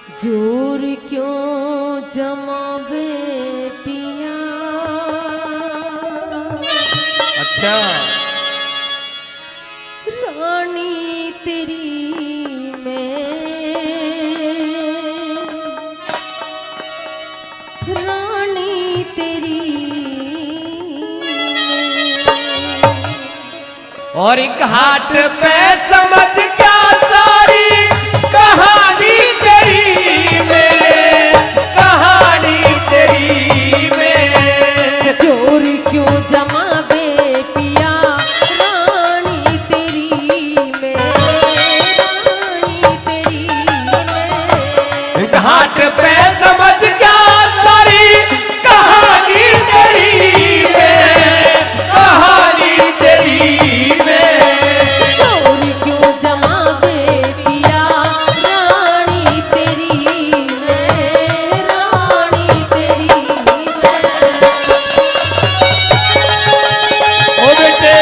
जोर क्यों जमावे पिया। अच्छा रानी तेरी मैं, रानी तेरी मैं। और एक घाट पे समझ क्या सारी कहानी तेरी में, कहानी तेरी में। जोर क्यों जमावे पिया, रानी तेरी मैं, रानी तेरी मैं। घाट पे समझ क्या सारी कहानी तेरी में, कहानी तेरी में। जोर क्यों जमावे पिया, रानी तेरी मैं, रानी तेरी मैं। ओ बेटे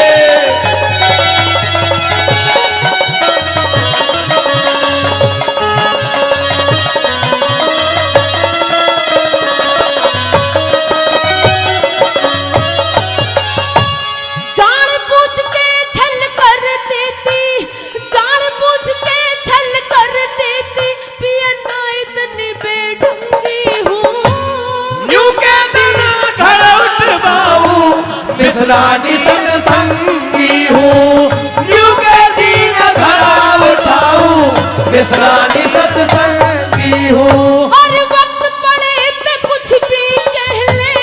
जानबूझ के छल कर देती, जानबूझ के छल कर देती, पिया ना इतनी बेढंगी हूँ। न्यू के तना घर उठवाऊं, मिसरानी सत्संगी हूँ। न्यू के दिन घर उठाऊं, मिसरानी सत्संगी हूँ। और वक्त पड़े पे कुछ भी कह ले,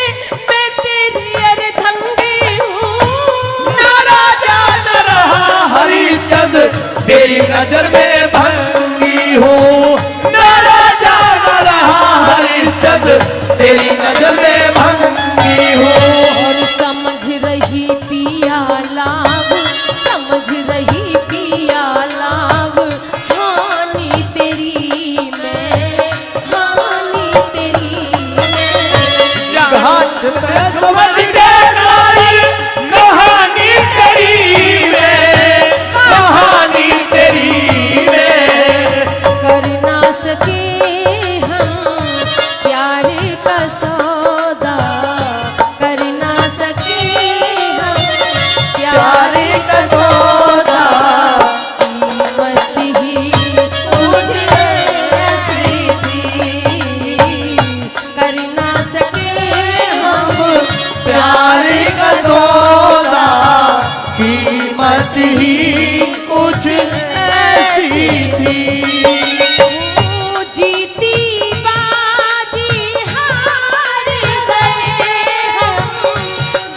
मैं तेरी अर्धंगी हूँ। ना राजा न रहा हरिचंद, तेरी नजर में भंगी हूँ। ना राजा न रहा हरिचंद, तेरी नजर में भंगी हूँ। और समझ रही पिया लाभ, समझ रही पिया लाभ, हानि तेरी मैं, हानि तेरी मैं। घाट पे समझ के सारी कहानी तेरी में, कहानी तेरी में। कर ना सके हम प्यार का सौदा, कर ना सके हम प्यार का सौदा। कीमत ही कुछ ऐसी थी, कर ना सके हम प्यार का सौदा, कीमत ही कुछ ऐसी थी। जीती बाजी हार गए हम,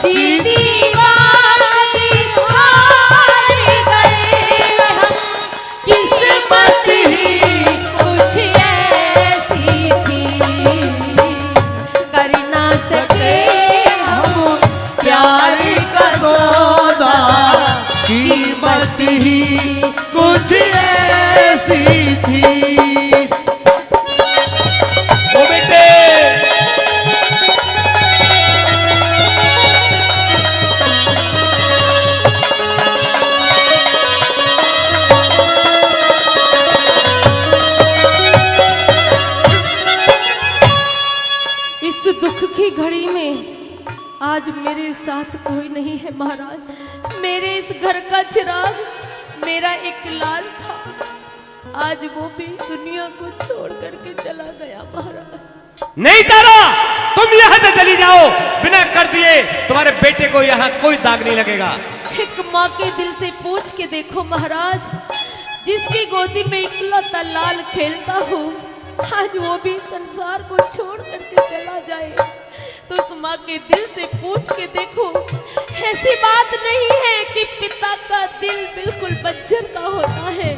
जीती बाजी हार गए हम। किस्मत ही कुछ ऐसी थी, कर ना सके हम प्यार का सौदा, कीमत ही कुछ ऐसी थी। ओ बेटे इस दुख की घड़ी में आज मेरे साथ कोई नहीं है महाराज। मेरे इस घर का चिराग मेरा एक लाल था, आज वो भी दुनिया को छोड़ करके चला गया महाराज। नहीं तारा, तुम यहाँ से चली जाओ। बिना कर दिए तुम्हारे बेटे को यहाँ कोई दाग नहीं लगेगा। एक माँ के दिल से पूछ के देखो महाराज, जिसकी गोदी में इकलौता लाल खेलता हो, आज वो भी संसार को छोड़ करके चला जाए, तो उस माँ के दिल से पूछ के देखो। ऐसी बात नहीं है कि पिता का दिल बिल्कुल बच्चन का होता है,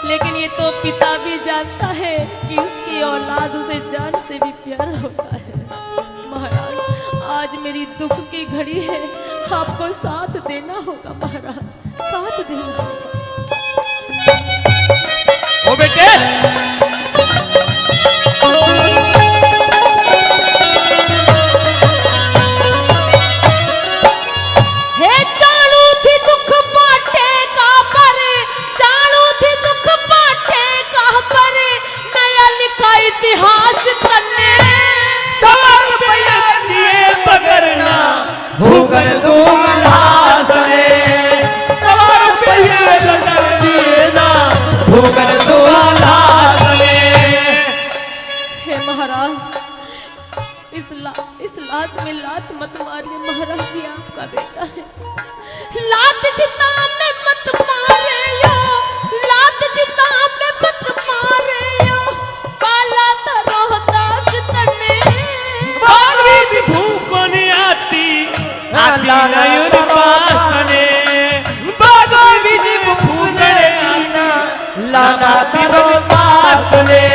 लेकिन ये तो पिता भी जानता है कि उसकी औलाद उसे जान से भी प्यारा होता है। महाराज आज मेरी दुख की घड़ी है, आपको साथ देना होगा महाराज, साथ देना होगा। ओ बेटे हे चालू थी दुख पाटे का पर, चालू थी दुख पाटे का पर, नया लिख भूगल तो आलात में। हे महाराज, इस लाश में लात मत मारिए। महाराज जी आपका बेटा है। लात चिता में मत मारियो, लात चिता में मत मारियो। काला रोहतास तने बागरी भूख नहीं आती नयूर पास तने। बागरी भूख लाना तिरो पास तने।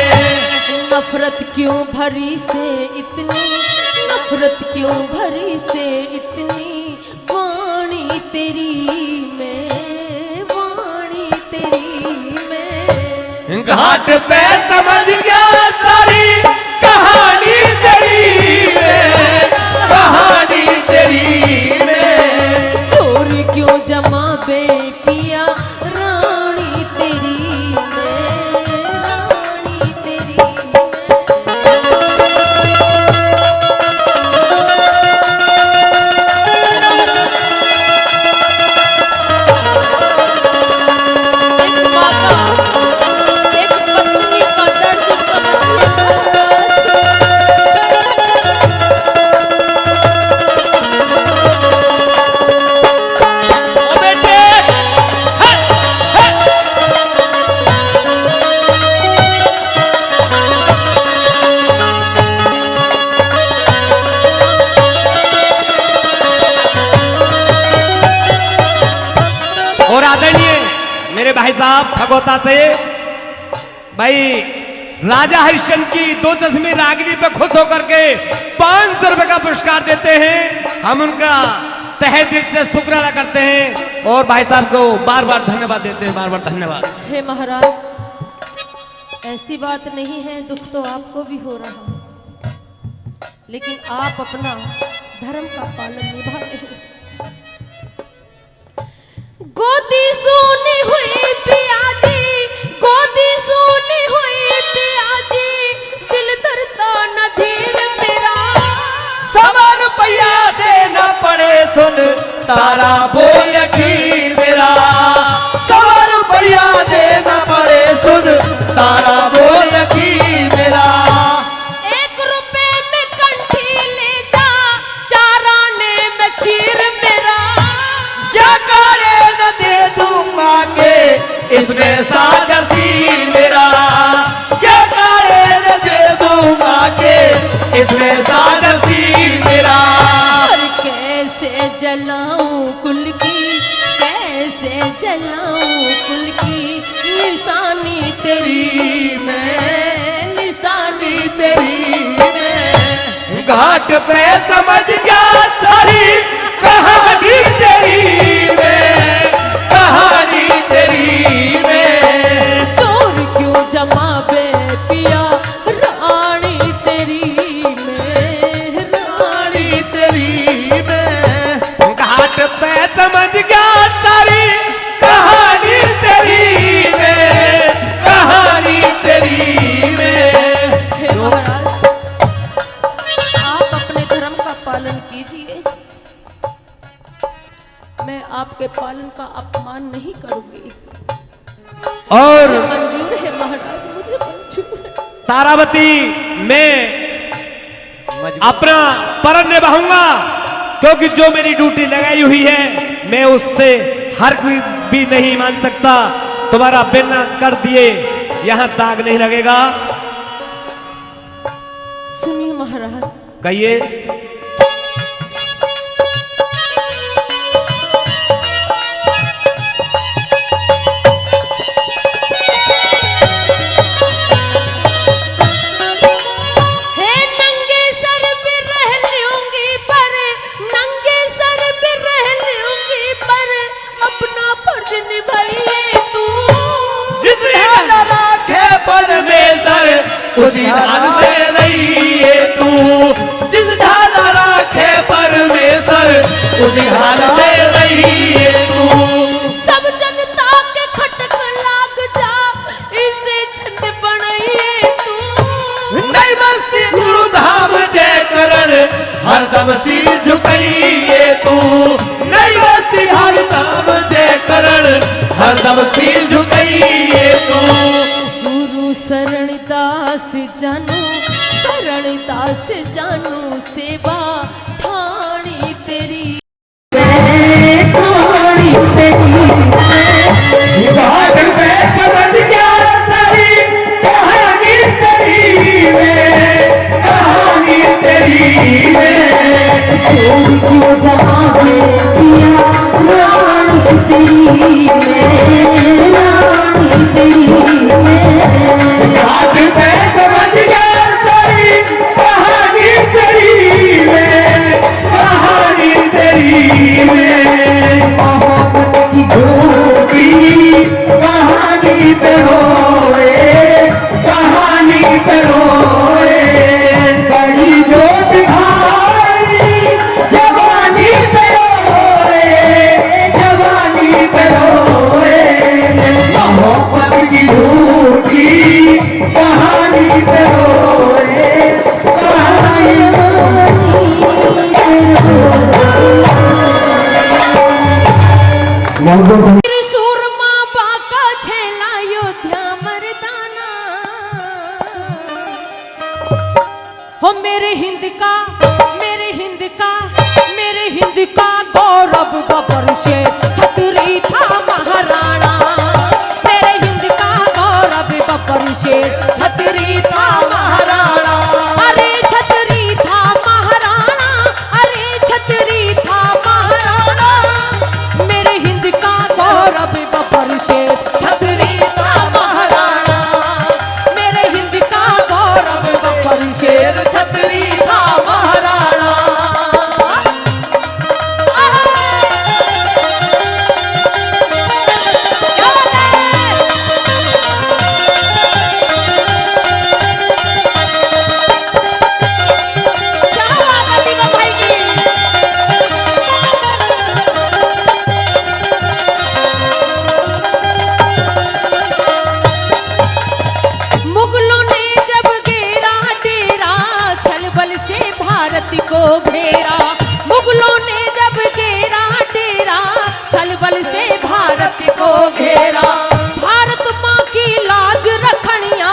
नफरत क्यों भरी से इतनी, नफरत क्यों भरी से इतनी। वाणी तेरी में, वाणी तेरी में। घाट पे समझ गया सारी कहानी तेरी में, कहानी तेरी में। चोर क्यों जमा बेटिया रानी तेरी में, रानी तेरी में। एक माता, एक पत्नी का दर्द समझिए महाराज। ओ बेटे और आदरणीय मेरे भाई साहब खगोता से भाई राजा हरिश्चंद्र की 2 चश्मे रागिनी पे खुश होकर के 500 रुपए का पुरस्कार देते हैं। हम उनका तहे दिल से शुक्र अदा करते हैं और भाई साहब को बार बार धन्यवाद देते हैं, बार बार धन्यवाद। हे महाराज, ऐसी बात नहीं है, दुख तो आपको भी हो रहा, लेकिन आप अपना धर्म का पालन निभा रहे हैं। गोदी सोनी हुई पियाजी, गोदी सोनी हुई पियाजी। दिल धरता न धीर मेरा। 100 रुपया देना पड़े सुन तारा बोल खीर मेरा। 100 रुपया देना पड़े सुन तारा बोल खीर मेरा। 1 रुपए में कंठी ले जा, 4 आने में चीर मेरा। जकारे न दे दूंगा के इसमें साजा सीर मेरा। जकारे न दे दूंगा के इसमें साजा सीर मेरा। और कैसे जलाऊं कुल की, कैसे जलाऊं कुल की। निशानी तेरी में, निशानी तेरी में। घाट पे समझ गया सारी कहानी तेरी में, कहानी तेरी में। चोर क्यों जमा बे पिया रानी तेरी में, रानी तेरी में। घाट पे समझ गया सारी कहानी तेरी में, कहानी तेरी में। हे महाराज, आप अपने धर्म का पालन कीजिए। मैं आपके पालन का अपमान नहीं करूंगी। और मंजूर है महाराज, मुझे मंजूर है। तारावती मैं अपना परम निभाऊंगा, क्योंकि जो मेरी ड्यूटी लगाई हुई है मैं उससे हर कोई भी नहीं मान सकता। तुम्हारा बिना कर दिए यहाँ दाग नहीं लगेगा। सुनिए महाराज, कहिए। हे नंगे सर पे रह लूंगी पर, नंगे सर पे रह लूंगी पर। अपना फर्ज निभाइए तू। जिस हाल राखे परमेश्वर उसी हाल से रहिए तू। जिस ढाल राखे परमेश्वर उसी हाल से रहिए तू। सब जनता के खटक लाग जा, इसे छंद बनाइए तू। नहीं मस्ती गुरु धाम जय करण हरदम सी झुकाइए तू। नहीं मस्ती हरदम जय करण हरदम सी झुकाइए तू। दास जानू, शरण दास जानू, सेवा ठाणी तेरी, ठाणी तेरी। बात में समझ गया सारी कहानी तेरी में, कहानी तेरी में। छोड़ क्यों जाओगे पिया, रानी तेरी में, रानी तेरी में। बात में समझ गया सारी कहानी तेरी में, कहानी तेरी में। मोहब्बत की झूठी कहानी पे रोए, कहानी पे रोए। बड़ी जो दिखाई जवानी पे रोए, जवानी पे रोए। मोहब्बत की झूठी कहानी पे रोए, कहानी सुरमा बाका छेला योध्या मर्दाना। हो मेरे हिंद का, मेरे हिंद का, मेरे हिंद का गौरव बबर से छतरी था महाराणा। मेरे हिंद का गौरव बबर से छतरी था महाराणा। अरे छतरी था महाराणा, अरे छतरी था महाराणा। मेरे हिंद का गौरव बबर से छतरी था महाराणा। मेरे हिंद का गौरव बबर से छतरी था महाराणा। क्या बात है? क्या बात है दीपक भाई की? मुगलों ने जब घेरा डेरा, छलबल से भारत को घेरा। मुगलों ने जब घेरा डेरा, छलबल से भारत को घेरा। भारत माँ की लाज रखनिया,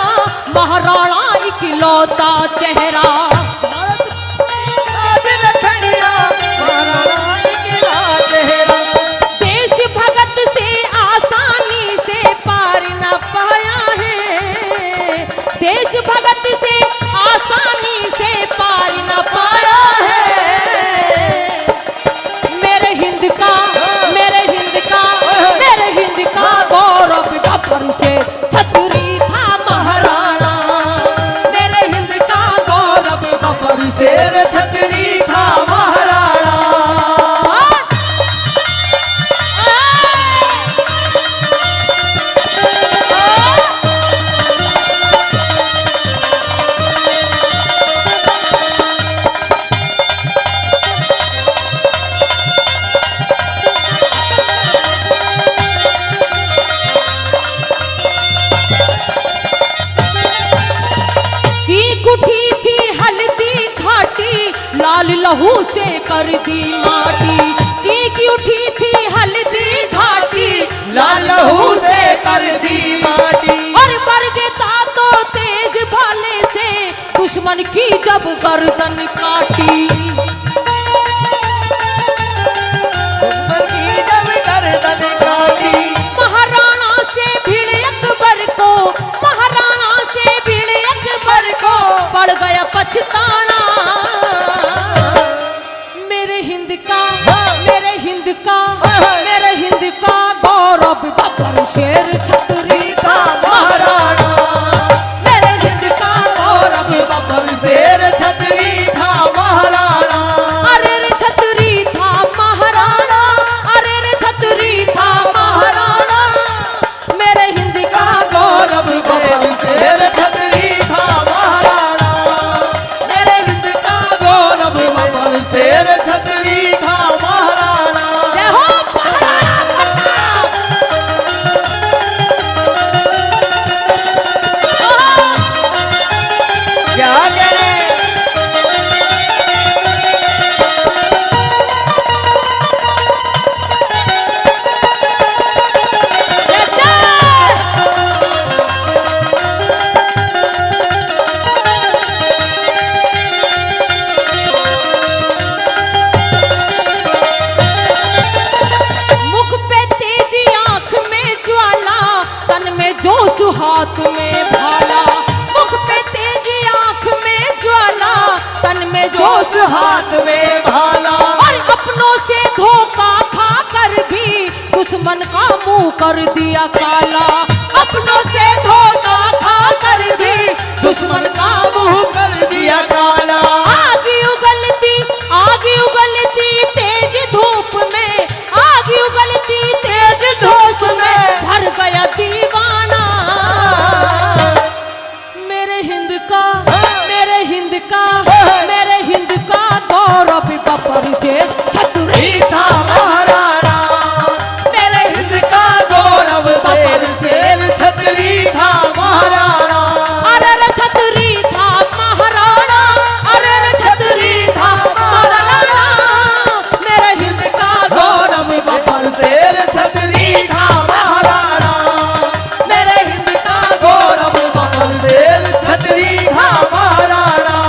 महाराणा इकलौता चेहरा। आज रखनिया महाराणा इकला चेहरा। देश भगत से आसानी से पार न पाया है, देश भगत से आसानी से पार न पाया है। मेरे हिंद का, मेरे हिंद का, मेरे हिंद का गौरव बबर से छतरी था महाराणा। मेरे हिंद का गौरव बबर शेर छतरी था महाराणा। चीख उठी थी हल्दी घाटी, लाल लहू से कर दी माटी। चीख उठी थी हल्दी घाटी, लाल लहू से कर दी माटी। और बरगे तो तेज भाले से दुश्मन की जब गर्दन काटी। दुश्मन की जब गर्दन काटी। महाराणा से भिड़े अकबर को, महाराणा से भिड़े अकबर को पड़ गया पछताना। मेरे हिंद का, मेरे हिंद का, मेरे हिंद का गौरव बबर शेर छतरी था महाराणा। मेरे हिंद का गौरव बबर शेर छतरी था महाराणा। हाथ में भाला। और अपनों से धोखा खा कर भी दुश्मन का मुंह कर दिया काला। अपनों से धोखा खा कर भी दुश्मन का मुंह कर दिया काला। आग उगलती तेज धूप में, आग उगलती तेज धूप में भर गया दीवाना। मेरे हिंद का, मेरे हिंद का, मेरे हिंद का गौरव बपर से छतरी था महाराणा। मेरे हिंद का गौरव शेर शेर छतरी था महाराणा। अरे छतरी था महाराणा, अरे छतरी था महाराणा। मेरे हिंद का गौरव बपर शेर छतरी था महाराणा। मेरे हिंद का गौरव बपर शेर छतरी था महाराणा।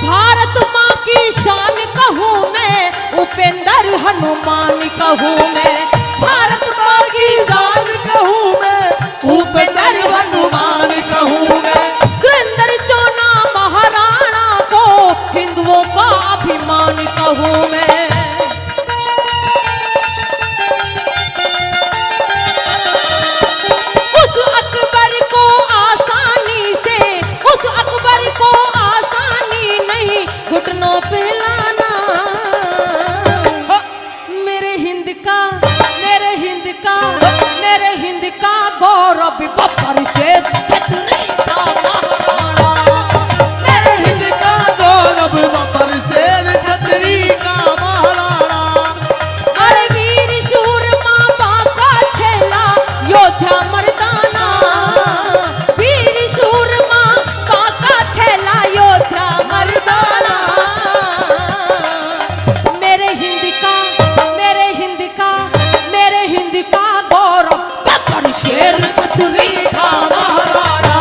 भारत माँ की शान कहूँ मैं, उपेंद्र हनुमान कहूँ मैं। भारत माँ की शान कहूँ मैं, उपेंद्र हनुमान कहूँ मैं। सुरेंद्र चौना महाराणा को हिंदुओं का अभिमान कहूँ मैं। उस अकबर को आसानी से, उस अकबर को आसानी नहीं घुटनों पे लाना। मेरे हिंद का, मेरे हिंद का, मेरे हिंद का गौरव बपर से छतरी था महाराणा। मेरे हिंद का गौरव बपर शेर छतरी का महाराणा। अरे वीर शूरमा बाका छेला योद्धा मर्दाना। वीर शूरमा बाका छेला योद्धा मर्दाना। मेरे हिंद का, मेरे हिंद का, मेरे हिंद का गौरव बपर शेर छतरी था महाराणा।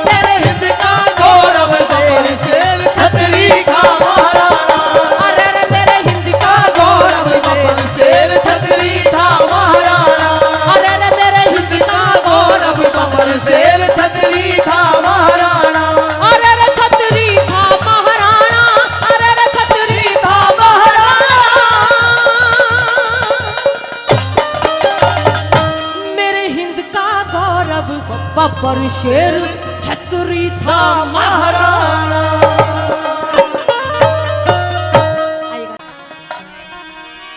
मेरे हिंद का गौरव बपर शेर छतरी था महाराणा। अरे रे मेरे हिंद का गौरव बपर शेर छतरी था महाराणा। अरे रे मेरे हिंद हिंद का गौरव बपर शेर छतरी था महाराणा। अरे रे छतरी था महाराणा, अरे रे छतरी था मेरे हिंद का गौरव बपर शेर छतरी था महाराणा।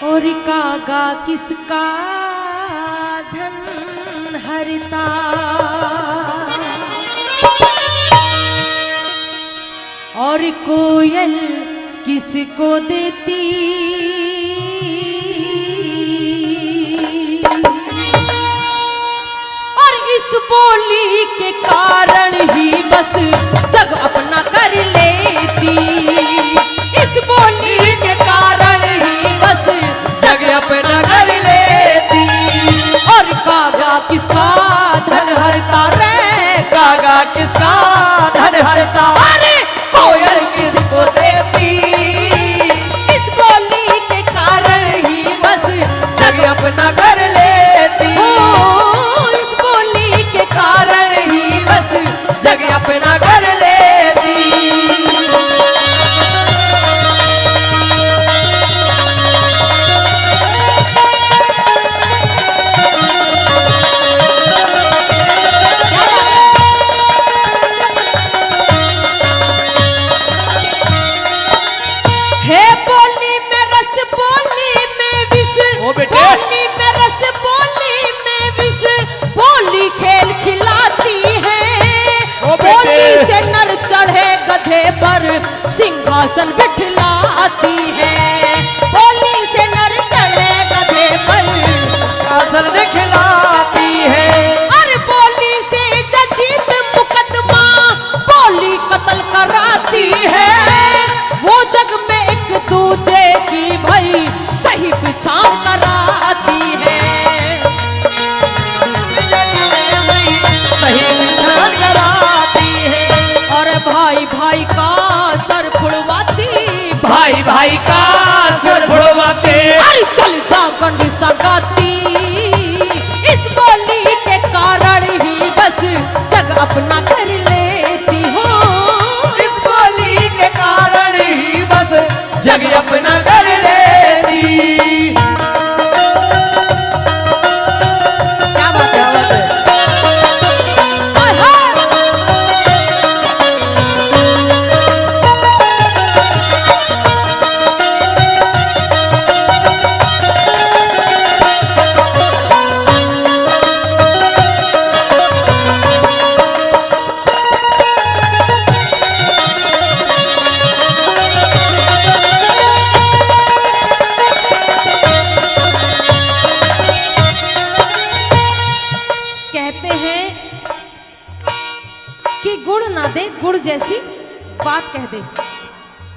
और कागा किसका धन हरता। और कोयल किसको देती। और इस बोली के कारण ही बस जग अपना कर लेती। इस बोली के कारण ही बस जग अपना कर लेती। और कागा किसका धन हरता रे, कागा किसका धन हरता। अरे कोयल किसको देती। इस बोली के कारण ही बस जग अपना कर लेती। ओ, इस बोली के कारण ही बस जग अपना कर लेती। हे बोली में रस, बोली में विष। ओ बेटे। बोली में रस, बोली में विष। बोली खेल खिलाती है। ओ बेटे। बोली से नर चढ़े गधे पर सिंहासन बिठलाती है। बोली से नर चढ़े गधे पर सिंहासन जिंदगी भाई सही पहचान कराती है। सही पहचान कराती है। और भाई भाई का सर फुड़वाती, भाई भाई का सर फुड़वाते। अरे चल जा गंडी सगाती, इस बोली के कारण ही बस जग अपना कर लेती हो। इस बोली के कारण ही बस जग अपना कर लेती। क्या बात है? हाय हाय। कहते हैं कि गुड़ ना दे गुड़ जैसी बात कह दे,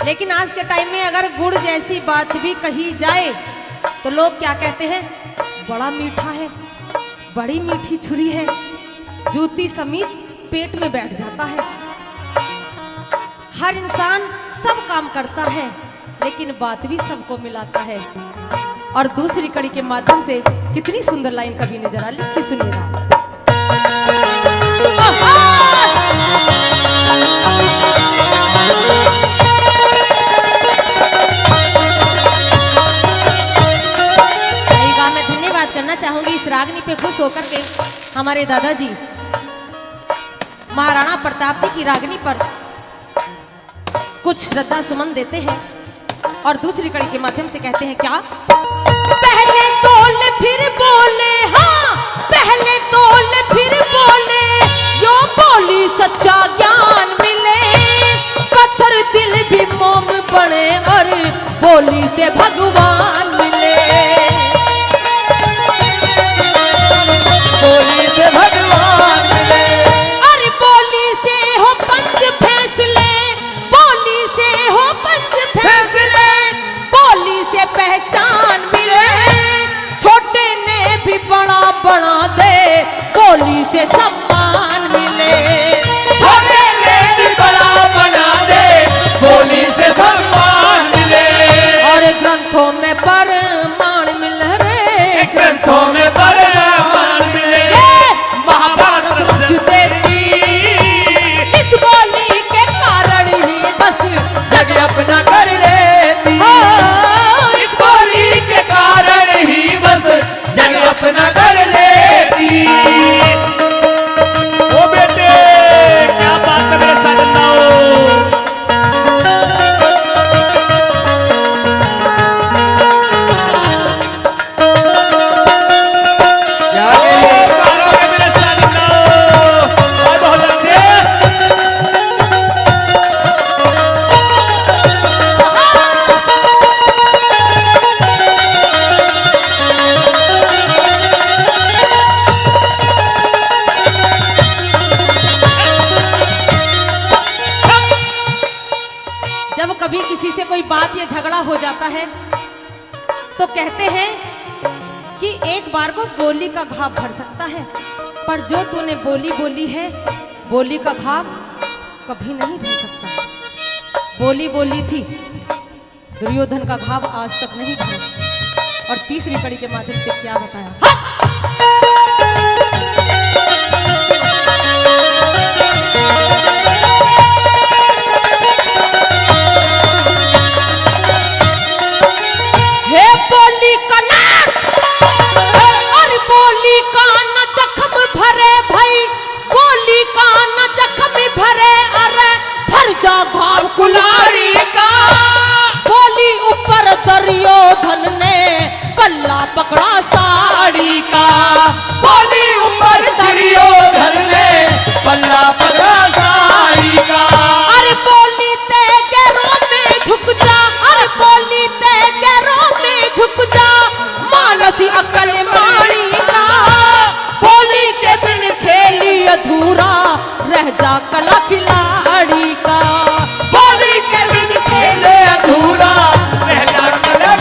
लेकिन आज के टाइम में अगर गुड़ जैसी बात भी कही जाए तो लोग क्या कहते हैं? बड़ा मीठा है, बड़ी मीठी छुरी है, जूती समेत पेट में बैठ जाता है। हर इंसान सब काम करता है लेकिन बात भी सबको मिलाता है। और दूसरी कड़ी के माध्यम से कितनी सुंदर लाइन कवि ने जरा लिखी, सुनिएगा। मैं धन्यवाद करना चाहूंगी इस रागनी पे खुश होकर के हमारे दादाजी महाराणा प्रताप जी की रागनी पर कुछ श्रद्धा सुमन देते हैं और दूसरी कड़ी के माध्यम से कहते हैं क्या? पहले तोल फिर बोले, हाँ पहले तोल फिर बोले, यो बोली सच्चा ज्ञान मिले, पत्थर दिल भी मोम बने और बोली से भगवान मिले। बोली से भगवान मिले। अरे बोली से हो पंच फैसले, बोली से हो पंच फैसले, बोली से पहचान मिले, छोटे ने भी बड़ा बना दे, बोली से सम्मान मिले। छोटे ने भी बड़ा बना दे, बोली से सम्मान मिले। और ग्रंथों में प्रमाण मिल रे, ग्रंथों में प्रमाण मिले। महाभारत रच देती, इस बोली के कारण ही बस जग अपना कर लेती। इस बोली के कारण ही बस जग अपना कर लेती। ओ बेटे क्या बात है मेरे साथ बताओ। क्या करोगे मेरे साथ बताओ। और बहुत अच्छे। जब कभी किसी से कोई बात या झगड़ा हो जाता है तो कहते हैं कि एक बार को गोली का घाव भर सकता है, पर जो तूने बोली बोली है बोली का घाव कभी नहीं भर सकता। बोली बोली थी, दुर्योधन का घाव आज तक नहीं भरा। और तीसरी कड़ी के माध्यम से क्या बताया? हे बोली का नाक और बोली का न जख्म भरे भाई, बोली का न जख्म भरे, अरे भर जा घाव कुल्हाड़ी का। बोली ऊपर दुर्योधन ने पल्ला पकड़ा साड़ी का, बोली ऊपर दुर्योधन ने पल्ला पकड़ा साड़ी का। अरे बोली ते गैरों में झुक जा, अरे बोली ते गैरों में झुक जा, मानसी अकल माणी का। बोली के बिन खेली अधूरा रह जा कला खिलाड़ी का। बोली के बिन खेले अधूरा रह जा कला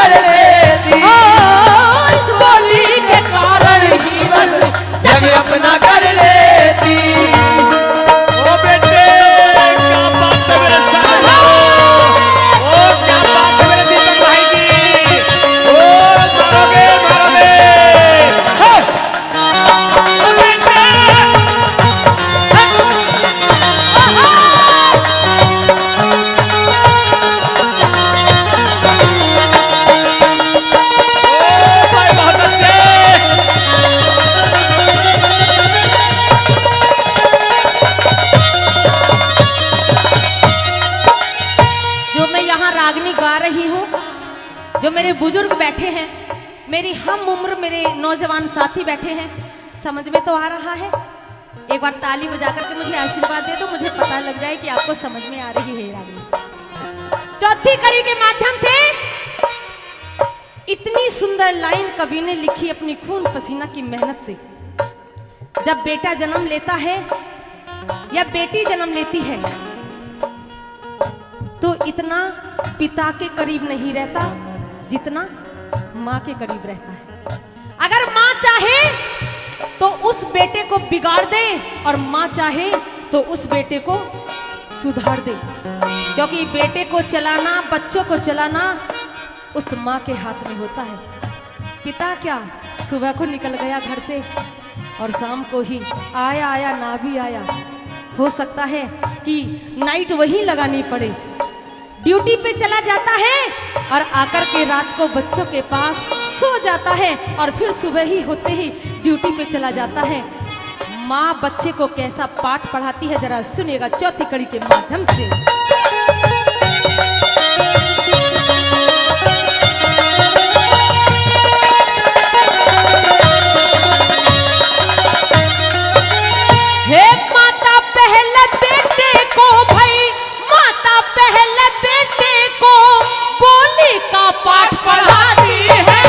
कर लेती। ओ, इस बोली के कारण ही बस जग अपना कर लेती। ओ बेटे क्या बात है मेरे साला, ओ क्या बात है मेरे दीपक भाई की, ओ मारोगे मारोगे। हाँ। ओ बेटे ओ भाई बहुत अच्छे। जो मैं यहाँ रागनी गा रही हूँ, जो मेरे बुजुर्ग बैठे हैं, मेरी हम उम्र मेरे नौजवान साथी बैठे हैं, समझ में तो आ रहा है? एक बार ताली बजा करके मुझे आशीर्वाद दे दो, मुझे पता लग जाए कि आपको समझ में आ रही है रागनी। चौथी कड़ी के माध्यम से इतनी सुंदर लाइन कवि ने लिखी अपनी खून पसीना की मेहनत से। जब बेटा जन्म लेता है या बेटी जन्म लेती है तो इतना पिता के करीब नहीं रहता जितना माँ के करीब रहता है। अगर माँ चाहे तो उस बेटे को बिगाड़ दे और माँ चाहे तो उस बेटे को सुधार दे, क्योंकि बेटे को चलाना, बच्चों को चलाना उस माँ के हाथ में होता है। पिता क्या सुबह को निकल गया घर से और शाम को ही आया आया ना भी आया, हो सकता है कि नाइट वही लगानी पड़े। ड्यूटी पे चला जाता है और आकर के रात को बच्चों के पास सो जाता है और फिर सुबह ही होते ही ड्यूटी पे चला जाता है। माँ बच्चे को कैसा पाठ पढ़ाती है जरा सुनिएगा चौथी कड़ी के माध्यम से। हे माता पहले बेटे को भाई, माता पहले बेटे को बोली का पाठ पढ़ाती है।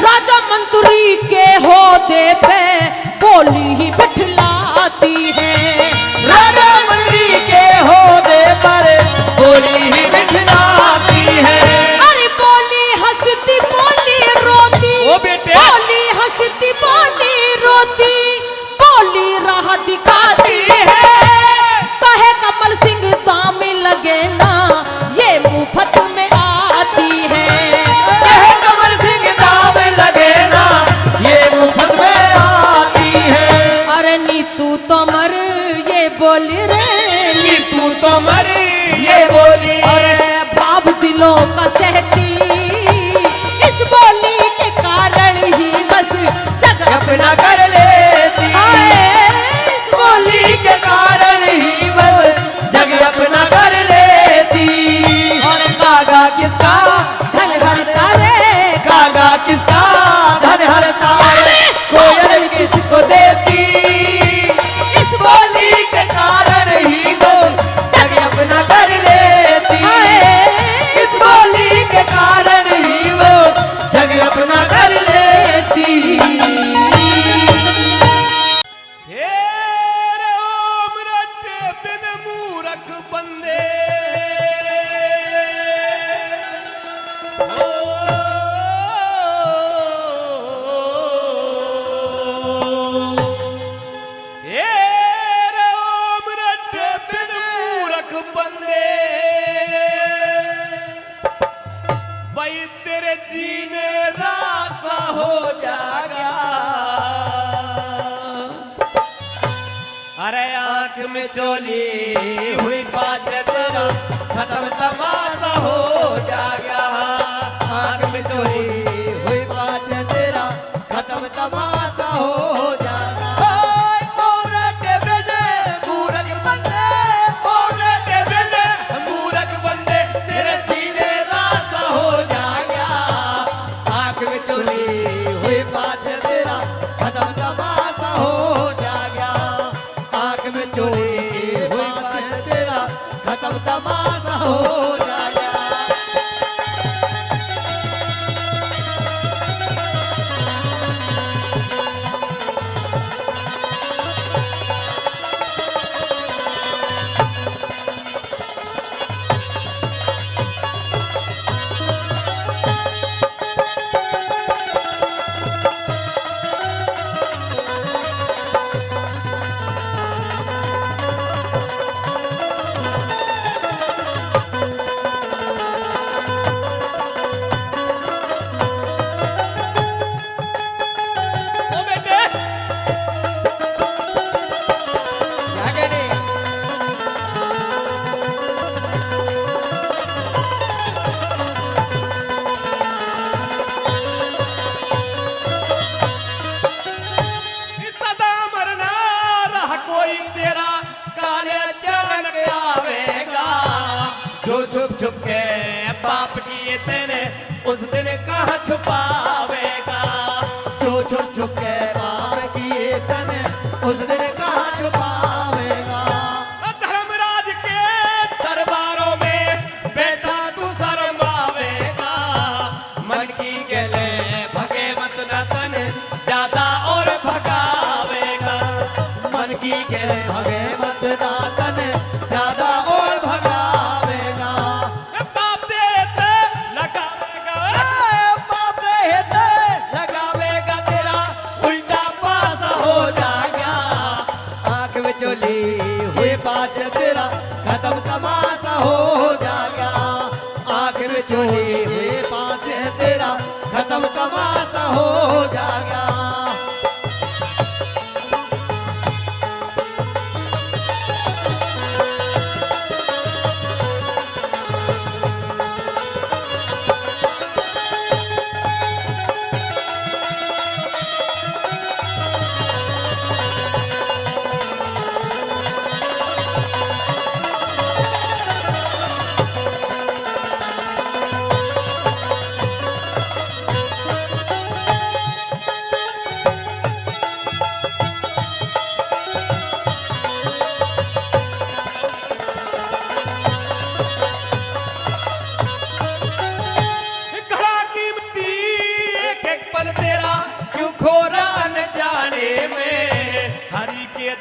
राजा मंत्री के होदे पे बोली ही बिठलाती है। राजा मंत्री के होदे पर बोली ही बिठलाती है। अरे बोली हंसती बोली रोती, ओ बेटे। बोली हंसती बोली रोती, बोली राह दिखाती है। कहे कमल सिंह दाम लगे ना ये मुफ्त में आती है। कहे कमल सिंह दाम लगे ना ये मुफ्त में आती है। अरे नीतू तो मर ये बोली रे, तू तो मरी ये बोली अरे भाव दिलों का सहती, इस बोली के कारण ही बस जग अपना कर लेती। आए, इस बोली के कारण ही बस जग अपना कर लेती। और कागा किसका धन हरता रे, कागा किसका धन हरता है, कोयल किसको देती। इस बोली के कारण ही वो जग अपना कर लेती। इस बोली के कारण ही वो जग अपना कर लेती। हे रे ओम रटे बिन मूरख बंदे, ओ हे रे ओम रटे बिन मूरख बंदे, भाई तेरे जीने रास्ता हो जाएगा। अरे आंख में चोली हुई बात तेरा खत्म तमाशा हो जाएगा। आंख में चोली हुई बात तेरा खत्म तमाशा हो जाएगा। औरत बिन मूरख बंदे, औरत बिन मूरख बंदे, तेरे जीने रास्ता हो जाएगा। आंख में चोली हुई बात तेरा खत्म तमाशा हो जाएगा। आंख में चोली हुई बात तेरा खत्म तमाशा हो जाएगा। उस दिन कहाँ छुपावेगा। जो छुप छुप के पाप किए तन उस दिन कहाँ छुपावेगा। धर्मराज के दरबारों में बेटा तू शर्मावेगा। मन की गले भगे मत न तन ज्यादा और भगावेगा। मन की गले भगे मत न तन ज्यादा और भगावेगा। बाप से लगावेगा, बाप से लगावेगा तेरा उल्टा पास हो जाएगा। आंख में चोली हुए पाँच तेरा खत्म तमाशा हो जाएगा। आंख में चोली हुए पाँच तेरा खत्म तमाशा हो जाएगा।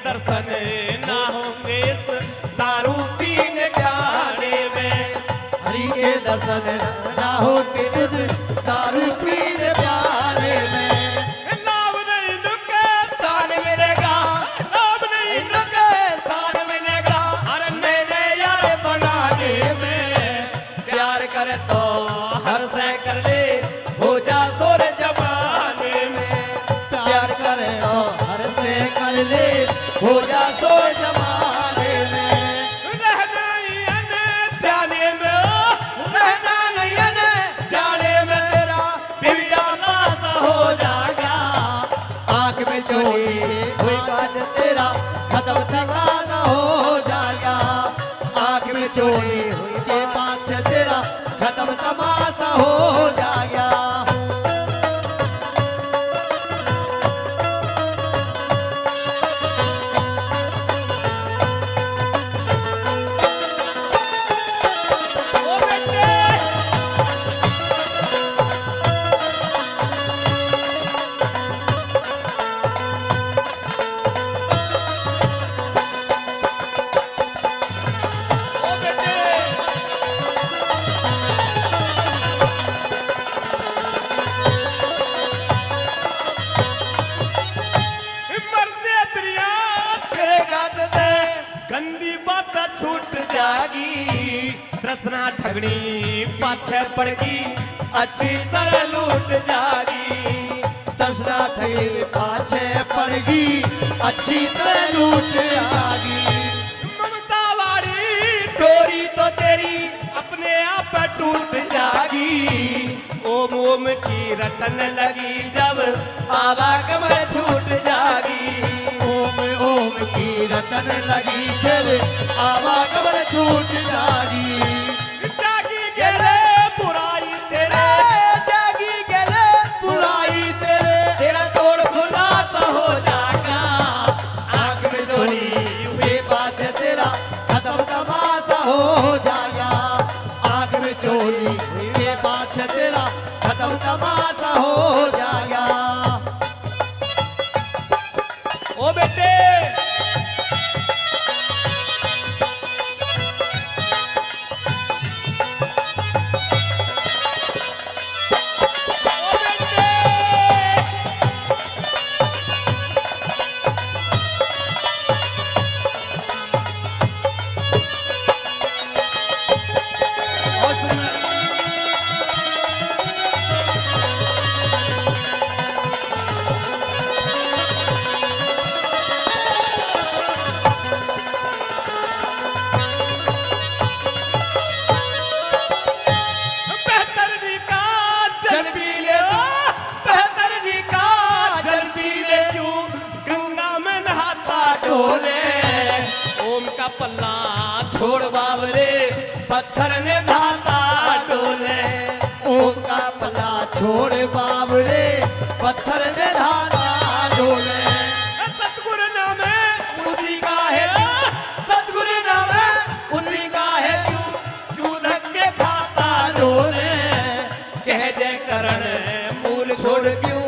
दर्शन ना होंगे इस दारू पीने खाने में। हरि के दर्शन ना होंगे इस दारू पीने प्यारे में। नाम नहीं नुके सान मिलेगा, नाम नहीं नुके सान मिलेगा। अरे मैंने यार बनाने में प्यार करे तो हर से कर ले हो जा सोर जमाने में। प्यार करे तो हर से कर ले हो जा सो जमाने में। रहना नहीं जाने में, रहना नहीं जाने में तेरा बिगड़ा नाता हो जाएगा। आंख में चोली हुई बात तेरा खत्म तमाशा हो जाएगा। आंख में चोली हुई के पाँच तेरा खत्म तमाशा हो जाएगा। गंदी बात छूट जागी, रत्ना ठगनी पाछे पड़गी अच्छी तरह लूट जागी। तसना ठगी पाछे पड़गी अच्छी तरह लूट जागी। ममता वाली डोरी तो तेरी अपने आप टूट जागी। ओम ओम की रटन लगी जब आवागमन छूट जागी। ओम ओम की रटन लगी फिर आवागमन छूट जागी। जागी गेले बुराई तेरे, जागी गेले बुराई तेरे, तेरा तोड़ खुलासा हो जाएगा। आंख में चोरी हुए बात तेरा खत्म तमाशा हो जाएगा। आंख में चोरी हुए बात तेरा खत्म तमाशा हो जाएगा। ओ बेटे पल्ला छोड़ बाबरे पत्थर ने धाता डोले। ओम का पल्ला छोड़ बाबरे पत्थर में धारा डोले। सतगुरु नाम है उसी का है सतगुरु नाम है उसी का है क्यों धक्के खाता डोले। कह जय करण मूल छोड़ क्यों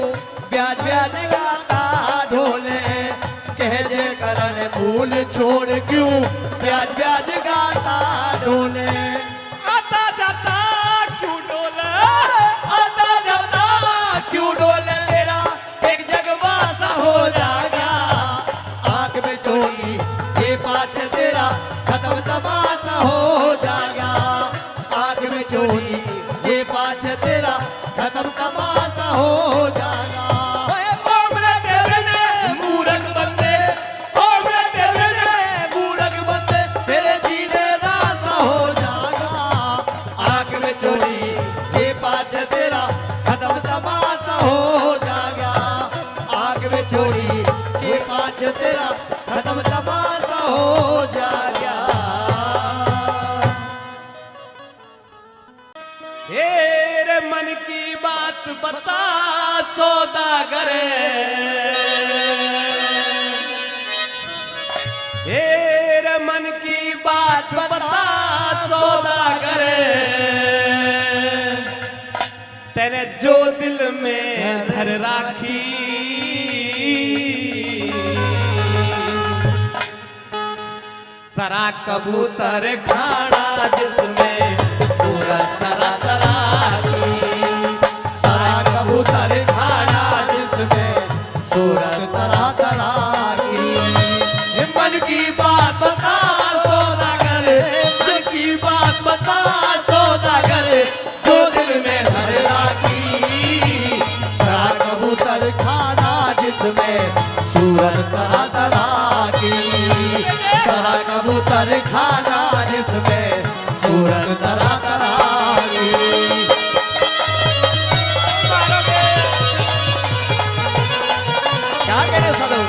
ब्याज ब्याज गाता ढोले। कह जय करण मूल छोड़ क्यों ब्याज ब्याज गाता ढोले। आता जाता क्यों डोले, आता जाता क्यों डोले तेरा एक जगवासा हो जाएगा। आंख में चोरी के पाछे तेरा खत्म तमाशा हो जाएगा। आंख में चोरी के पाछे तेरा खत्म तमाशा हो जाएगा। ओ मेरे देव ने मूरख बंदे, ओ मेरे देव ने मूरख बंदे तेरे जीने रासा हो जाएगा। आंख में चोरी के पाछे तेरा खत्म तमाशा हो जाएगा। आंख में चोरी के पाछे तेरा खत्म तमाशा हो जाएगा। तेरे मन की बात बता सौदागर, तेरे मन की बात बता सौदागर। तेरे जो दिल में धर राखी, सरा कबूतर खाना जिसमें सूरत तरा तरा की। सारा कबूतर खाना जिसमें सूरत तरह तरह की। मन की बात बता सौदागर, दिल की बात बता सौदागर, जो दिल में धर राखी। सारा कबूतर खाना जिसमें सूरत तरह तरह की। सारा कबूतर खाना जिसमें सूरत तरह तरह की। क्या कह रहे साधु?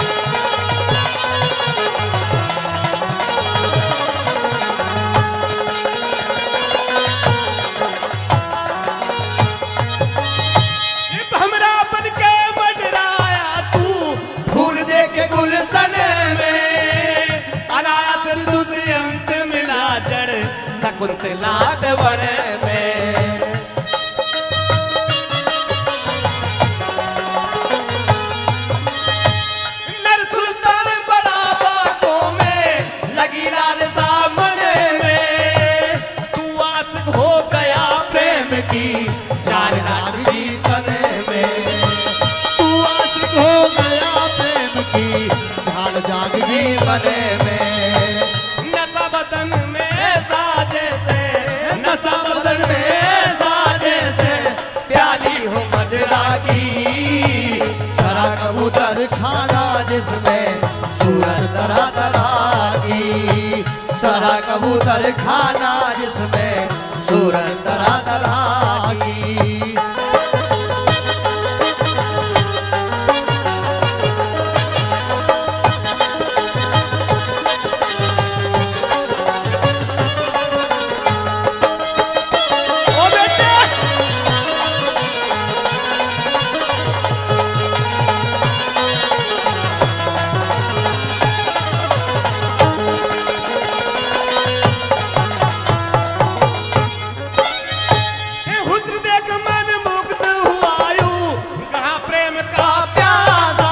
हमरा बन के मंडराया तू, फूल दे के गुलशन में अनायास तुझे अंत मिला जड़ शकुंतला बड़े में। नर सुल्तान बड़ा बातों में लगी लाल सामने में। तू आशिक हो गया प्रेम की चार नाग की तने में। तू आशिक हो गया प्रेम की झाल जाग की बने में। नशा बदन में साजे से, नशा बदन में साजे से प्याली हो मदरा की। सारा कबूतर खाना जिसमें सूरत तरह तरह की। सारा कबूतर खाना जिसमें सूरत तरह तरह की। ओ बेटे ए हुस्न देख मन मुग्ध हुआ यूं, कहा प्रेम का प्यासा।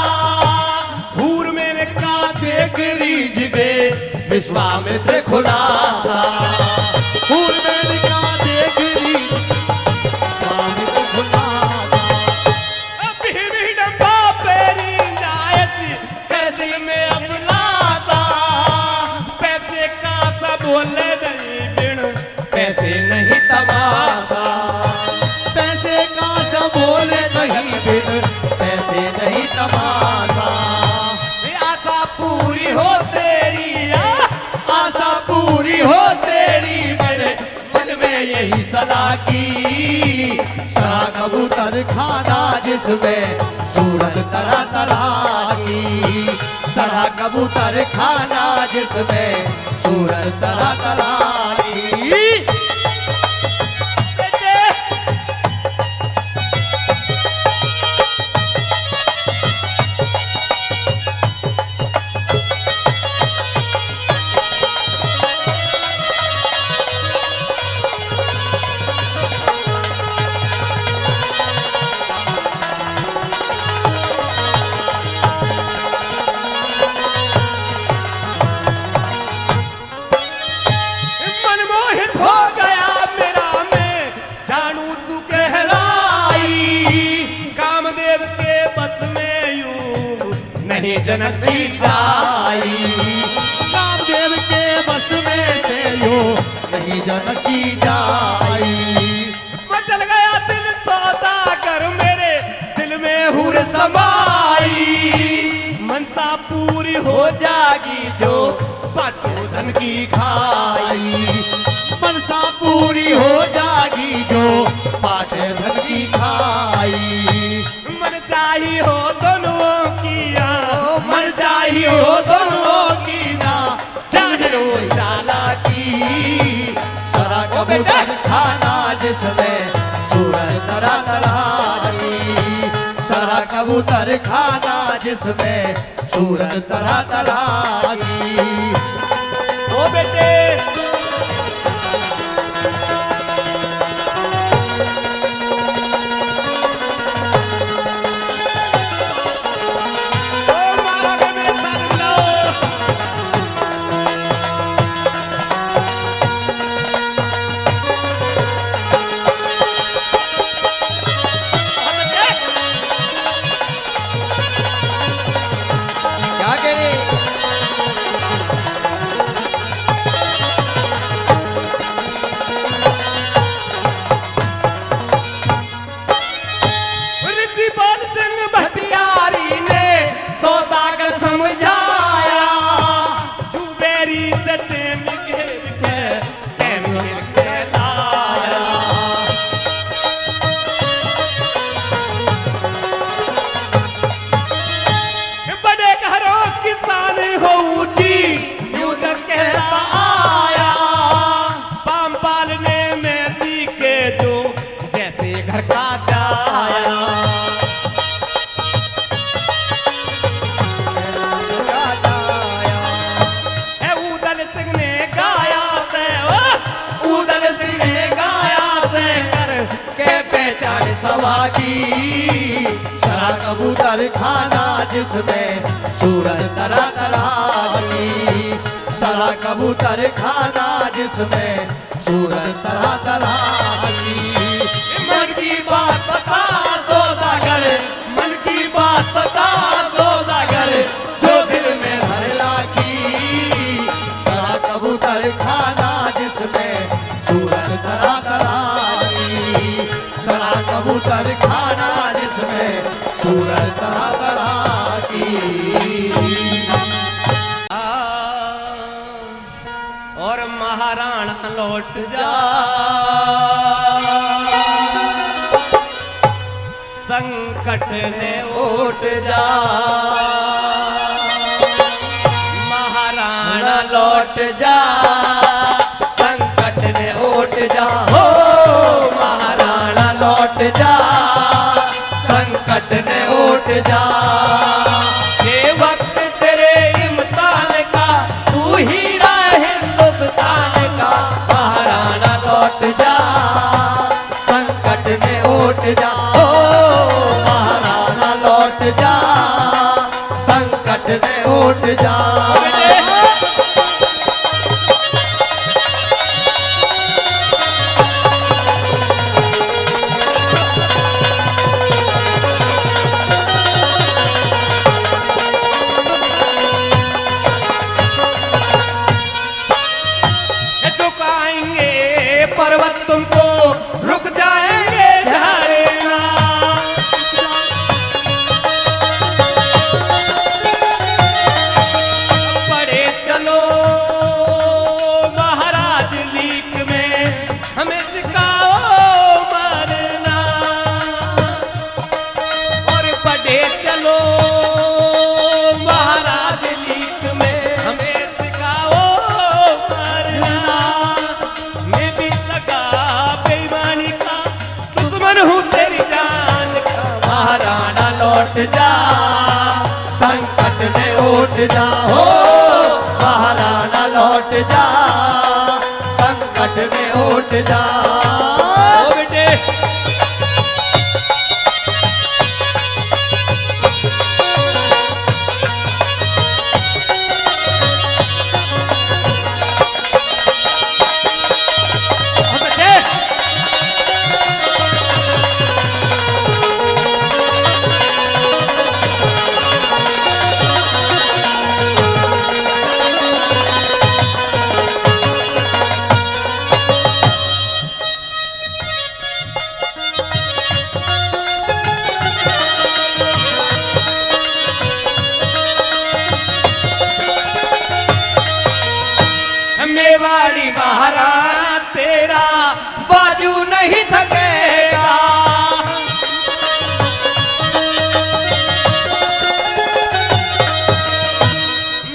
हूर मेरे का देख रीझ गए विश्वामित्र खुलासा। हूर मेरे का देख रीझ विश्वामित्र खुलासा। अभी भी डब्बा पेरी जायती कर दिल में अब लाता। पैसे का सब बोले नहीं बिन, पैसे नहीं तमाशा। पैसे का सब बोले नहीं बिन, पैसे नहीं तमाशा। आशा पूरी हो तेरी आशा पूरी हो तेरी मेरे मन में यही सदा की। सरा कबूतर खाना जिसमें सूरत तरह तरह की। सरा कबूतर खाना जिसमें सूरत तरह तरह की। नहीं जनक की जाई। कामदेव के बस में से यो नहीं जनक की जाई। मैं चल गया दिल सौदागर, मेरे दिल में हूर समाई। मनसा पूरी हो जागी जो बाटो धन की खाई। मनसा पूरी हो जागी जो पाटे धन की खाई। मन चाही हो दोनों किया, मन चाहिए हो दोनों की ना चलो चाला की। सरा कबूतर खाना जिसमें सूरज तरा तराई। सरा कबूतर खाना जिसमें सूरज तरा तराई। ओ बेटे ओ मारोगे मेरे साथ मिलाओ। क्या कह रहे रिद्धिपाल सिंह भटियारी ने सौदागर समझाया। जुबेरी से टेम घेर के लाया। बड़े घरों किसान हो ऊंची यूं जग कहता आया। पाम पालने में दी के जो जैसे घर का जाया। है उदल सिंह ने गाया से उदल सिंह ने गाया से कर के पहचान सभा की। सरा कबूतर खाना जिसमें सूरज तरा तरा की। सरा कबूतर खाना जिसमें सूरज तरा तरा की। मन की बात बता सौदागर, मन की बात बता सौदागर, जो दिल में भर राखी। सरा कबूतर खाना जिसमें सूरज तरा तरा की। सरा कबूतर खाना जिसमें सूरज तरा तरा की। और महाराणा लौट जा संकट ने ओट जा। महाराणा लौट जा संकट ने ओट जा। हो महाराणा लौट जा संकट ने ओट जा। ये वक्त तेरे इम्तिहान का, तू हीरा हिंदुस्तान का। महाराणा लौट जा संकट ने ओट जा। हो महाराणा लौट जा संकट ने ओट जा। झुकाएंगे पर्वत तुमको, रुक जाएंगे झरना। पढ़े चलो महाराज लीक में, हमें सिखाओ मरना। और पढ़े चलो महाराज लीक में, हमें सिखाओ मरना। मैं भी सगा बेईमानी का दुश्मन हूँ तेरी जान का। महाराणा लौट जा संकट ने ओट जा। हो महाराणा लौट जा संकट में ओट जा। ओ बेटे बहुत अच्छे। मेवाड़ी महाराणा तेरा बाजू नहीं थकेगा।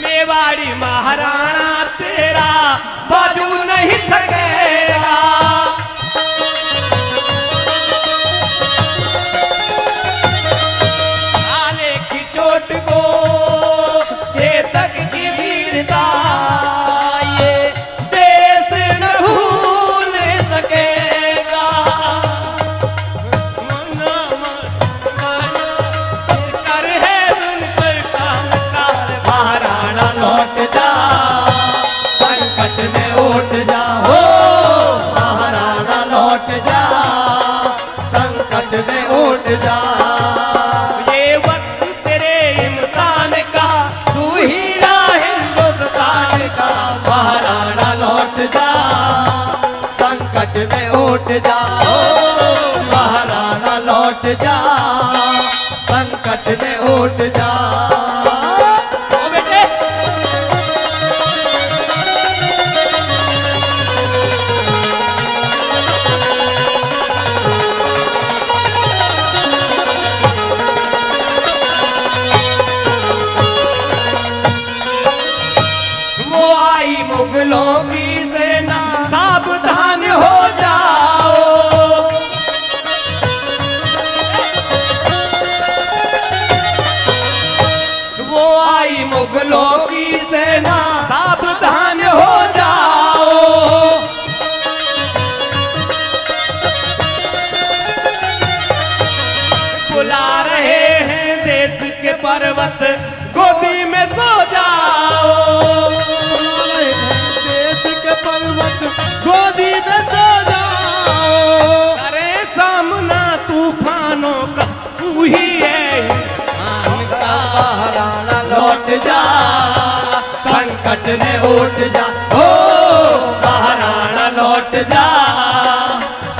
मेवाड़ी महाराणा तेरा बाजू नहीं थकेगा। आले की चोट को चेतक की वीरता ये देश न भूल सकेगा। मना कर है दुनकर काम कार महाराणा लौट जा संकट में उठ जा हो महाराणा लौट जा संकट में उठ जा। ये वक्त तेरे इम्तिहान का तू हीरा हिंदुस्तान का महाराणा लौट जा संकट में उठ जा ओ महाराणा लौट जा संकट में उठ जा। ओ बेटे वो आई मुगलों की सेना सावधान हो जाओ। वो आई मुगलों की सेना सावधान हो जाओ। बुला रहे हैं देश के पर्वत गोदी में सो जाओ। देश के पर्वत गोदी में सो जाओ। करे सामना तूफानों का तू ही है ईमान का महाराणा लौट जा संकट में उठ जा ओ महाराणा लौट जा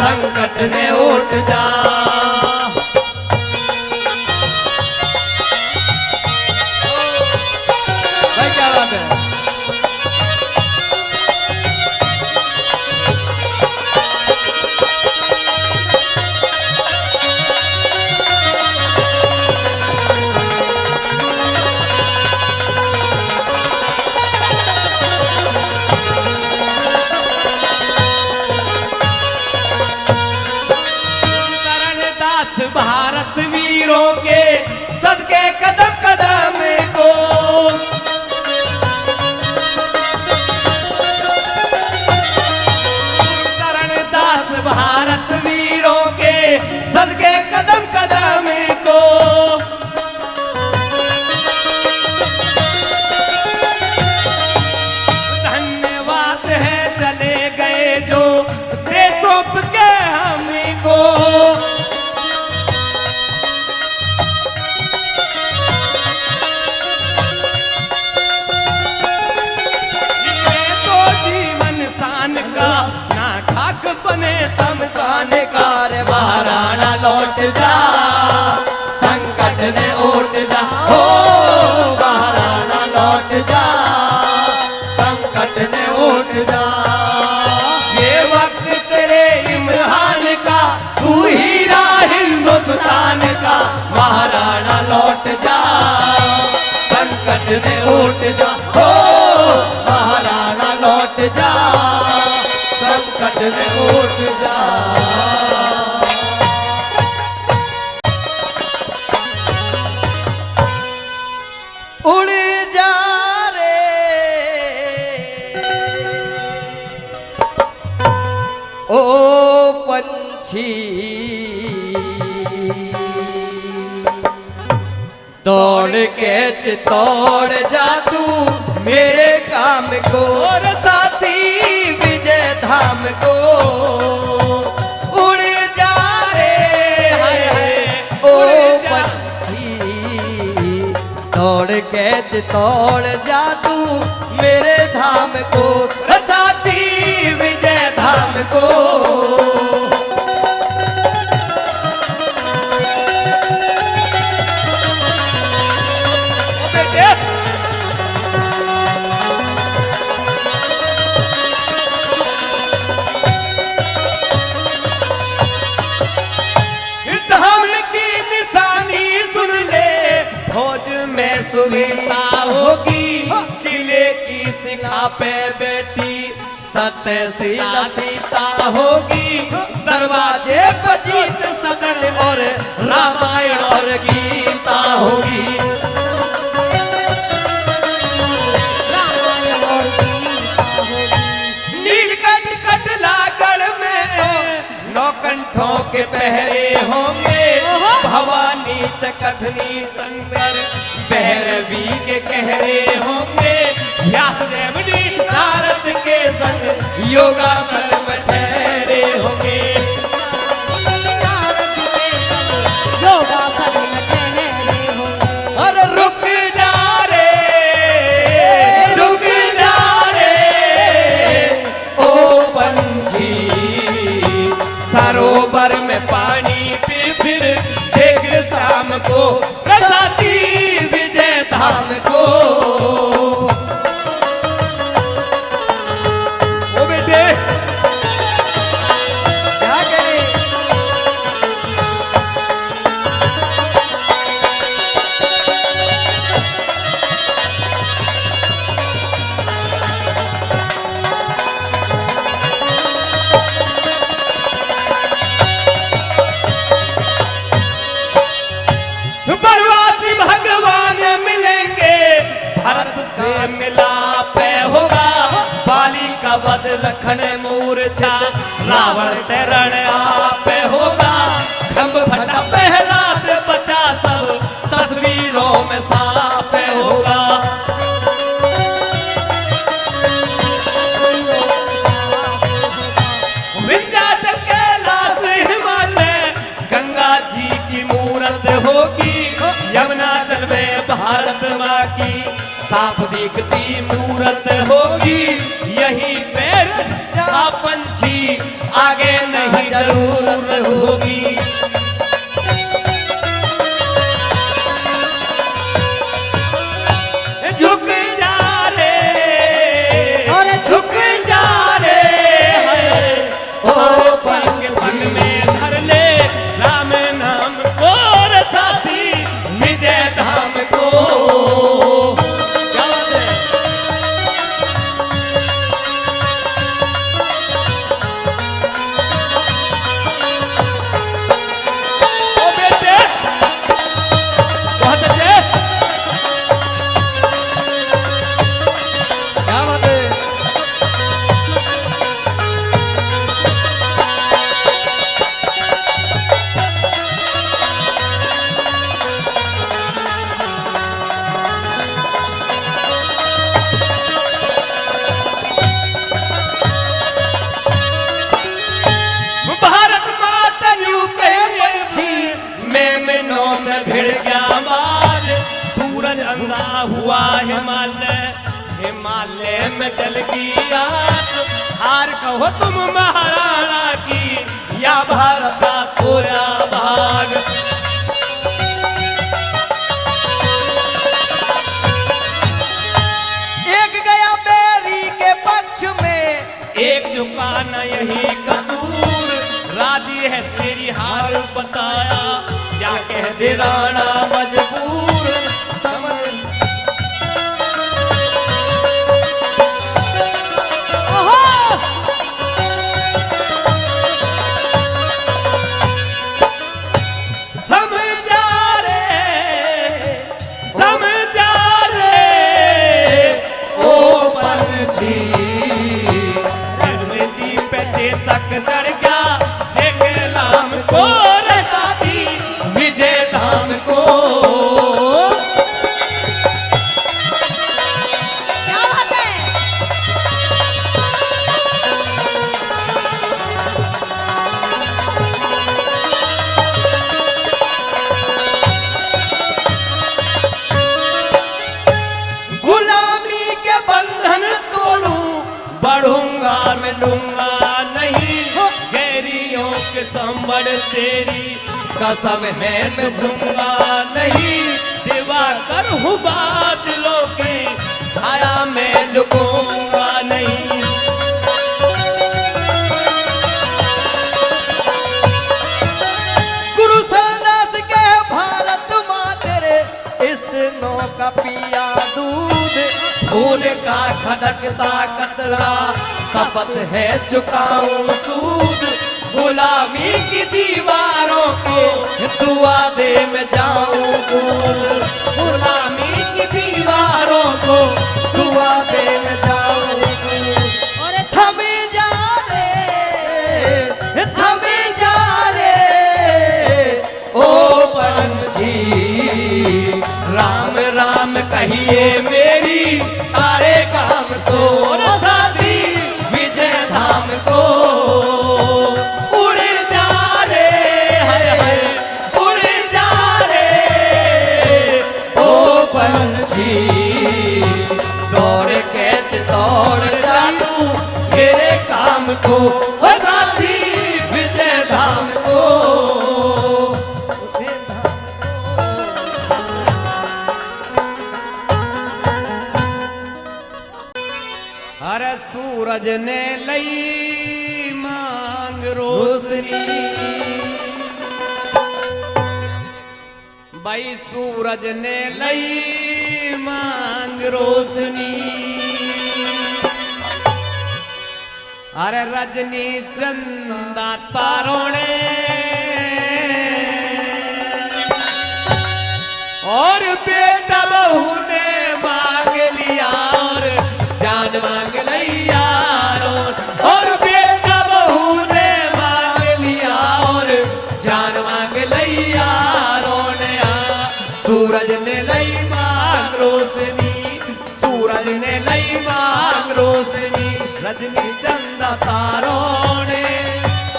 संकट में उठ जा। भाई क्या बात है। शरणदास भारत वीरों के सदके कदम कदम को शरणदास भारत वीरों के सदके कदम कदम को धन्यवाद है चले गए जो देशों के हमको। ये तो जीवन शान का ना खाक बने शमशान का रे महाराणा लौट जा संकट में उठ जा हो महाराणा लौट जा संकट में उठ जा। ये वक्त तेरे इम्तिहान का तू हीरा हिंदुस्तान का महाराणा लौट जा संकट में उठ जा हो महाराणा लौट जा संकट में उठ जा। उड़ जा रे ओ पंछी दौड़ के चितौड़ जा तू मेरे काम को और साथी विजय धाम को। उड़ जा रे ओ पंछी दौड़ के चितौड़ जा तू मेरे धाम को रसाती विजय धाम को। सुविधा होगी, किले की शिखा पे बेटी सत्यशीला सीता होगी, दरवाजे पर जीत सदन और रामायण और गीता होगी। रामायण और गीता होगी। नीलकंठ कटलागढ़ में नौकंठों के पहरे होंगे, भवानी कथनी शंकर भैरवी के कहरे होंगे, व्यास देवनी नारद के संग योगासन में ठहरे होंगे। नारद के संग योगासन में ठहरे होंगे। और रुक जा रे, रुक जा रे ओ पंछी, सरोवर में पानी पी फिर देख शाम को रसाती विजय धाम को। ओ बेटे क्या करे बनवासी भगवान मिलेंगे, भरत से मिलाप होगा, बाली का वध लखन मूर्छा रावण तरण आप होगा, खम्भ फटा पहला से बचा सब तस्वीरों में साफ होगा। विंध्याचल कैलाश हिमालय गंगा जी की मूरत होगी, यमुना जल में भारत माँ की साफ दिखती मूरत होगी, यही पैर का पंछी आगे नहीं जरूर होगी। झुक जा रे, और झुक जा रे ओ पग पग में धर ले राम नाम को रसाती विजय धाम को। क्या बात है? ओ बेटे बहुत अच्छे। क्या बात है? भारत माता न्यू के पंछी मेमनों से भिड़ गया बाज, सूरज अंधा हुआ हिमालय, हिमालय में जल की आग, हार कहो तुम महाराणा की या भारत का सोया भाग। एक गया बेरी के पक्ष में, एक झुका न यही कसूर, राजी है तेरी हार बताया, क्या कह दे राणा मजबूर। समझ ओहो समझा रे, समझा रे ओ पंछी, निर्मिति पे चेतक चढ़ गया, देख राम को रसाती विजय धाम को। क्या बात है? गुलामी के बंधन तोड़ूं, बढ़ूंगा मैं लूंगा नहीं, गैरियों के संबड़ तेरी कसम है मैं दूंगा नहीं, दिवाकर हूँ बादलों की छाया में झुकूंगा नहीं। गुरु सरदास के भारत माँ तेरे इस नौ का पी खदकता कतरा, शपथ है चुकाऊं सूद, गुलामी की दीवारों को दुआ दे मैं जाऊं दूर, गुलामी की दीवारों को दुआ दे मैं जाऊं दूर। और थमे जा रे, थमे जा रे, ओ पंछी, राम राम कहिए मेरी सारे काम को, साथी विजय धाम को। उड़ जा रे, हाय हाय, उड़ जा रे, ओ पंछी, दौड़ कैच दौड़ जा तू मेरे काम को, ओ साथी विजय धाम को। अरे सूरज ने लई मांग रोशनी, भाई सूरज ने लई मांग रोशनी, अरे रजनी चंदा तारों ने और बेटा बहू ने मांग लिया और जान मांग लिया, और बेटा बहू ने मांग लिया और जान मांग लिया। सूरज ने लई मांग रोशनी, सूरज ने लई मांग रोशनी, रजनी चंदा तारों ने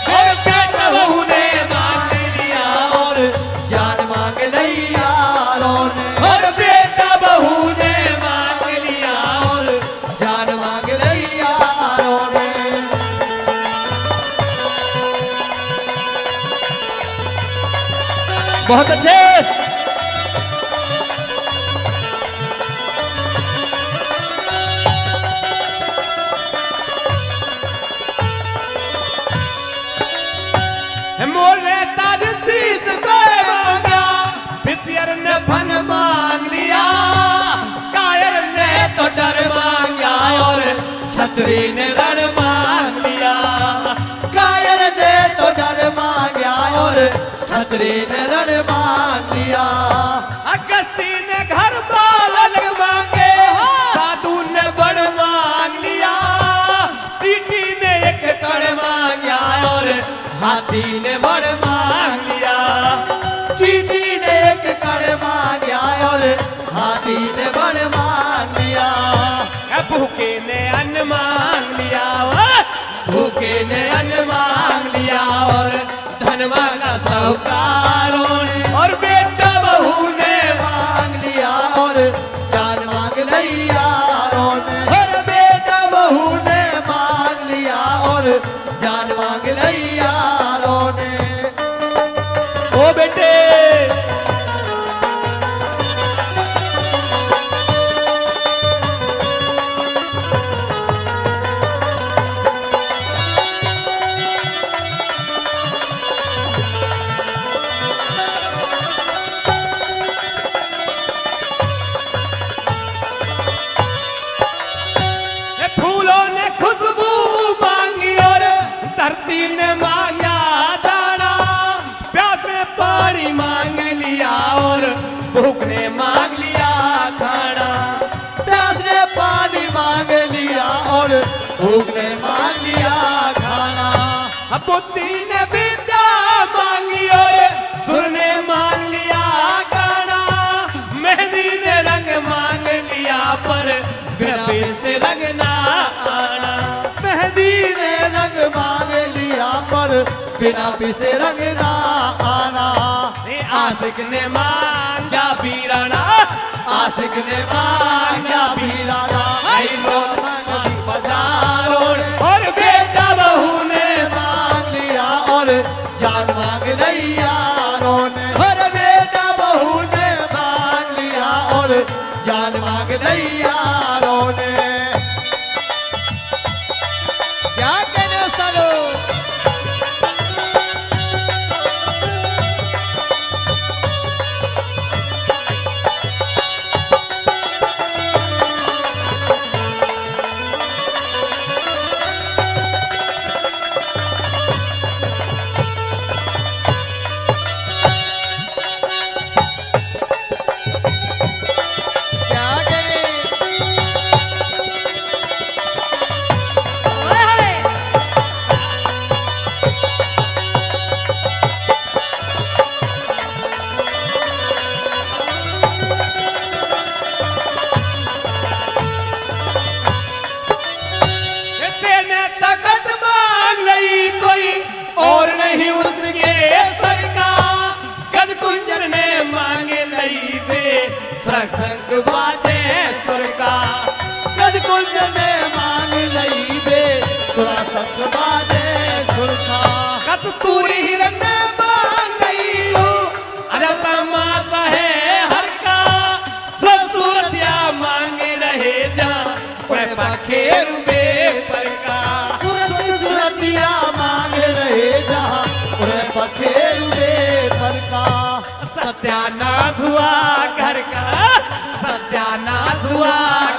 और बेटा बहू ने मांग लिया और जान मांग लिया, और बेटा बहू ने मांग लिया और जान मांग लिया। बहुत अच्छे। मोरे ताज शीश पे मांगा, भितियर ने फन मांग लिया, कायर ने तो डर मांगा और छतरी ने रण मांग लिया, कायर ने तो डर मांगा और छतरी ने रण मांग लिया। अगस्ती ने घर बालक मांगे, साधु ने बड़ मांग लिया, चीटी ने एक कड़ मांगा और हाथी ने बड़ मांग लिया, चींटी ने एक कड़ मांगा और हाथी ने बड़ मांग लिया। भूखे ने अन्न मांग लिया, भूखे ने अन्न मांग लिया और धन मांगा साहूकारों ने, और बेटा बहू ने मांग लिया और जान मांग लिया ने, और बेटा बहू ने मांग लिया और जान मांग लिया ने। ओ बेटे फूलों ने खुशबू मांगी और धरती ने मांगा दाना, प्यास ने पानी मांग लिया और भूख ने मांग लिया खाना, प्यास ने पानी मांग लिया और भूख ने मांग लिया खाना। बुद्धि ने विद्या मांगी और सुर ने मांग लिया गाना, मेहंदी ने रंग मांग लिया पर बिना पीर से रंग ना आना, मेहंदी ने रंग मांग लिया पर बिना पिसे रंग ना आना। आशिक ने मांगा वीराना, आशिक ने मांगा वीराना, बाजारों ने, और बेटा बहू ने मांग लिया और जान मांग लिया ने, और बेटा बहू ने मांग लिया और जान मांग लिया ने। क्या कहने उस्तादो? कुंजर ने मांगे लई दे सरक संग बाजे सुर का कद कुंज ने मांग लई दे सुरा संग बाजे सुर का कत तूरी हिरन ने मांग लई हो अजब माता है हर का सब सूरतिया मांगे रहे जा उड़े पखेरु बे पर का सुरतिया मांग रहे जहाँ उरे पखेरु बे पर का सत्यानाश हुआ घर का सत्यानाश हुआ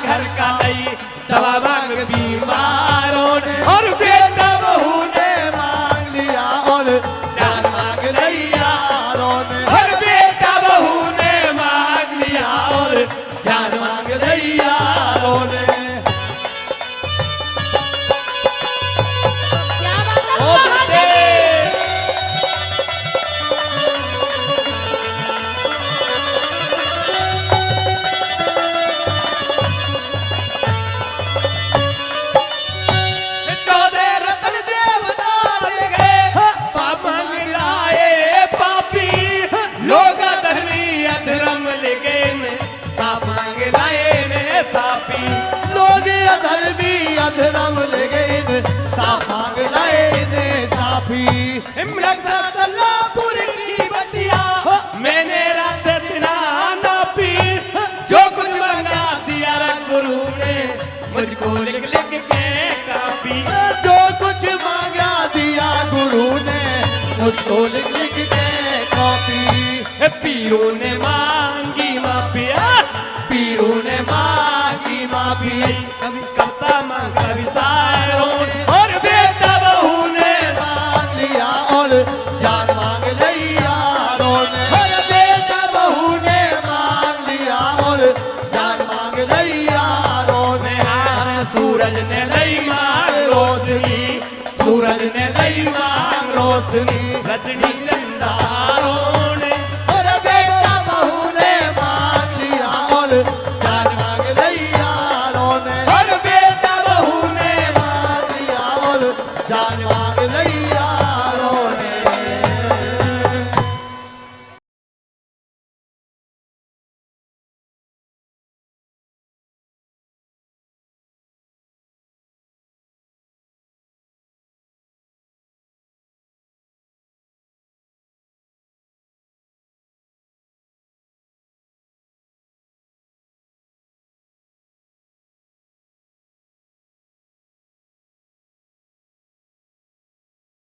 घर का नहीं दवा मांग बीमारों ने और बेटा बहू ने मांग लिया और जान मांग नहीं यारों ने और बेटा बहू ने मांग लिया और जान मांग नहीं यारों ने क्या बात है ओ महाराज बेटे चौदह रतन देवता ले गए पाप मांग लाए पापी लोग धर्मी अधर्म ले गए ने साप मांग लाए ने सापी लोग अधर्मी अधर्म ले गए ने साफ मांग लाए ने साफी अल्लाहपुर की बटिया मैंने रात दिना नापी जो कुछ मंगा दिया गुरु ने मुझको लिख लिख के कापी जो कुछ मांगा दिया गुरु ने मुझको लिख लिख के कॉपी पीरों ने मांगी माफिया पीरू ने मांगी माफी कभी